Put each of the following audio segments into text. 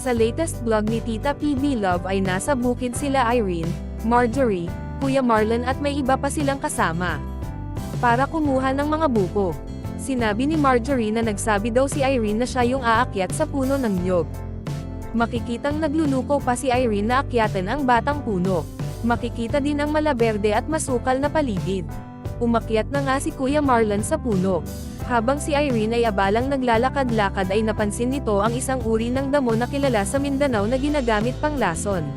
Sa latest vlog ni Tita PB Love ay nasa bukid sila Irene, Marjorie, Kuya Marlon at may iba pa silang kasama. Para kumuha ng mga buko. Sinabi ni Marjorie na nagsabi daw si Irene na siya yung aakyat sa puno ng niyog. Makikitang nagluluko pa si Irene na akyatan ang batang puno. Makikita din ang malaberde at masukal na paligid. Umakyat na nga si Kuya Marlon sa puno. Habang si Irene ay abalang naglalakad-lakad ay napansin nito ang isang uri ng damo na kilala sa Mindanao na ginagamit pang lason.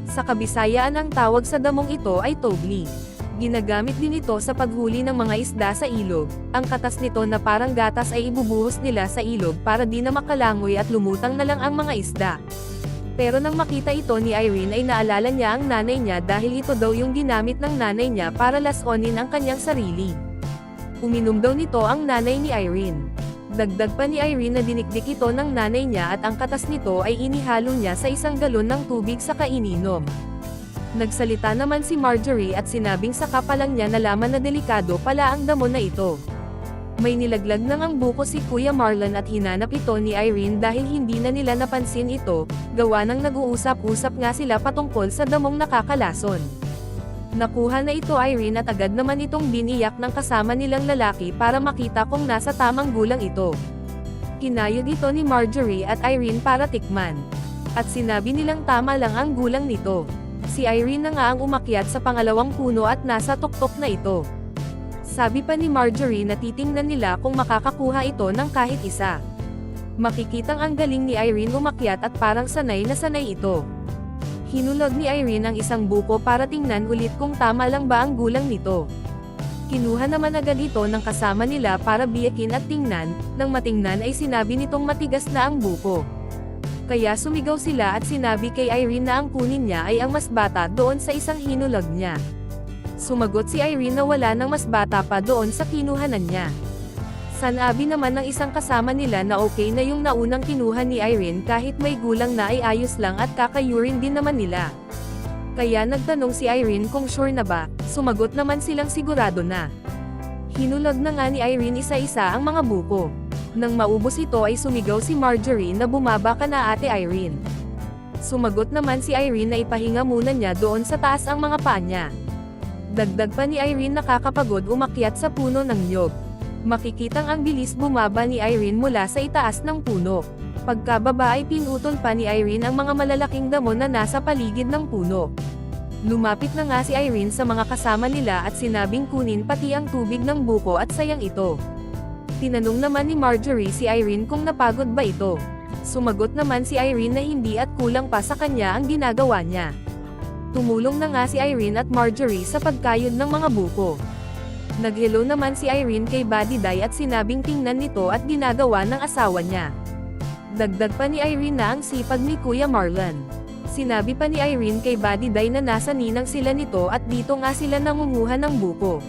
Sa Kabisayaan ang tawag sa damong ito ay togli. Ginagamit din ito sa paghuli ng mga isda sa ilog. Ang katas nito na parang gatas ay ibubuhos nila sa ilog para di na makalangoy at lumutang na lang ang mga isda. Pero nang makita ito ni Irene ay naalala niya ang nanay niya dahil ito daw yung ginamit ng nanay niya para lasonin ang kanyang sarili. Uminom daw nito ang nanay ni Irene. Dagdag pa ni Irene na dinikdik ito ng nanay niya at ang katas nito ay inihalo niya sa isang galon ng tubig sa kaininom. Nagsalita naman si Marjorie at sinabing saka pa lang niya nalaman na delikado pala ang damo na ito. May nilaglag nang ang buko si Kuya Marlon at hinanap ito ni Irene dahil hindi na nila napansin ito, gawa ng nag-uusap-usap nga sila patungkol sa damong nakakalason. Nakuha na ito Irene at agad naman itong biniyak ng kasama nilang lalaki para makita kung nasa tamang gulang ito. Kinayod ito ni Marjorie at Irene para tikman. At sinabi nilang tama lang ang gulang nito. Si Irene na nga ang umakyat sa pangalawang puno at nasa tuktok na ito. Sabi pa ni Marjorie na titingnan nila kung makakakuha ito ng kahit isa. Makikitang ang galing ni Irene umakyat at parang sanay na sanay ito. Hinulog ni Irene ang isang buko para tingnan ulit kung tama lang ba ang gulang nito. Kinuha naman agad ito ng kasama nila para biyakin at tingnan, nang matingnan ay sinabi nitong matigas na ang buko. Kaya sumigaw sila at sinabi kay Irene na ang kunin niya ay ang mas bata doon sa isang hinulog niya. Sumagot si Irene na wala nang mas bata pa doon sa kinuhanan niya. Sanabi naman ng isang kasama nila na okay na yung naunang kinuha ni Irene kahit may gulang na ay ayos lang at kakayurin din naman nila. Kaya nagtanong si Irene kung sure na ba, sumagot naman silang sigurado na. Hinulog na nga ni Irene isa-isa ang mga buko. Nang maubos ito ay sumigaw si Marjorie na bumaba ka na Ate Irene. Sumagot naman si Irene na ipahinga muna niya doon sa taas ang mga paa niya. Dagdag pa ni Irene nakakapagod umakyat sa puno ng niyog. Makikitang ang bilis bumaba ni Irene mula sa itaas ng puno. Pagkababa ay pinutol pa ni Irene ang mga malalaking damo na nasa paligid ng puno. Lumapit na nga si Irene sa mga kasama nila at sinabing kunin pati ang tubig ng buko at sayang ito. Tinanong naman ni Marjorie si Irene kung napagod ba ito. Sumagot naman si Irene na hindi at kulang pa sa kanya ang ginagawa niya. Tumulong na nga si Irene at Marjorie sa pagkayod ng mga buko. Nag-hello naman si Irene kay Buddy Day at sinabing tingnan nito at ginagawa ng asawa niya. Dagdag pa ni Irene na ang sipag ni Kuya Marlon. Sinabi pa ni Irene kay Buddy Day na nasa ninang sila nito at dito nga sila nangunguha ng buko.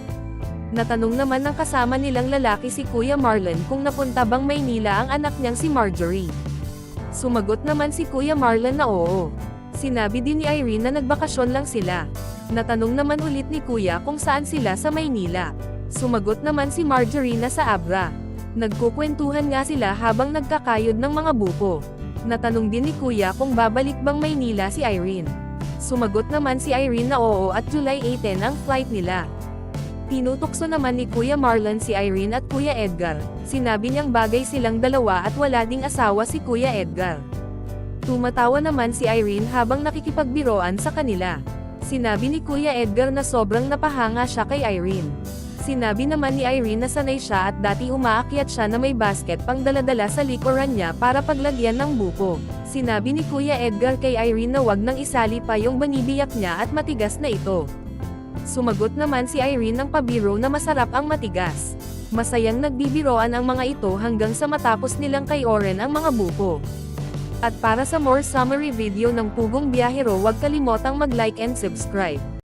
Natanong naman ng kasama nilang lalaki si Kuya Marlon kung napunta bang Maynila ang anak niyang si Marjorie. Sumagot naman si Kuya Marlon na oo. Sinabi din ni Irene na nagbakasyon lang sila. Natanong naman ulit ni Kuya kung saan sila sa Maynila. Sumagot naman si Marjorie na sa Abra. Nagkukwentuhan nga sila habang nagkakayod ng mga buko. Natanong din ni Kuya kung babalik bang Maynila si Irene. Sumagot naman si Irene na oo at July 18 ang flight nila. Tinutokso naman ni Kuya Marlon si Irene at Kuya Edgar. Sinabi niyang bagay silang dalawa at wala ding asawa si Kuya Edgar. Tumatawa naman si Irene habang nakikipagbiroan sa kanila. Sinabi ni Kuya Edgar na sobrang napahanga siya kay Irene. Sinabi naman ni Irene na sanay siya at dati umaakyat siya na may basket pang daladala sa likuran niya para paglagyan ng buko. Sinabi ni Kuya Edgar kay Irene na wag nang isali pa yung banibiyak niya at matigas na ito. Sumagot naman si Irene ng pabiro na masarap ang matigas. Masayang nagbibiroan ang mga ito hanggang sa matapos nilang kay Oren ang mga buko. At para sa more summary video ng Pugong Biyahero, huwag kalimotang mag-like and subscribe.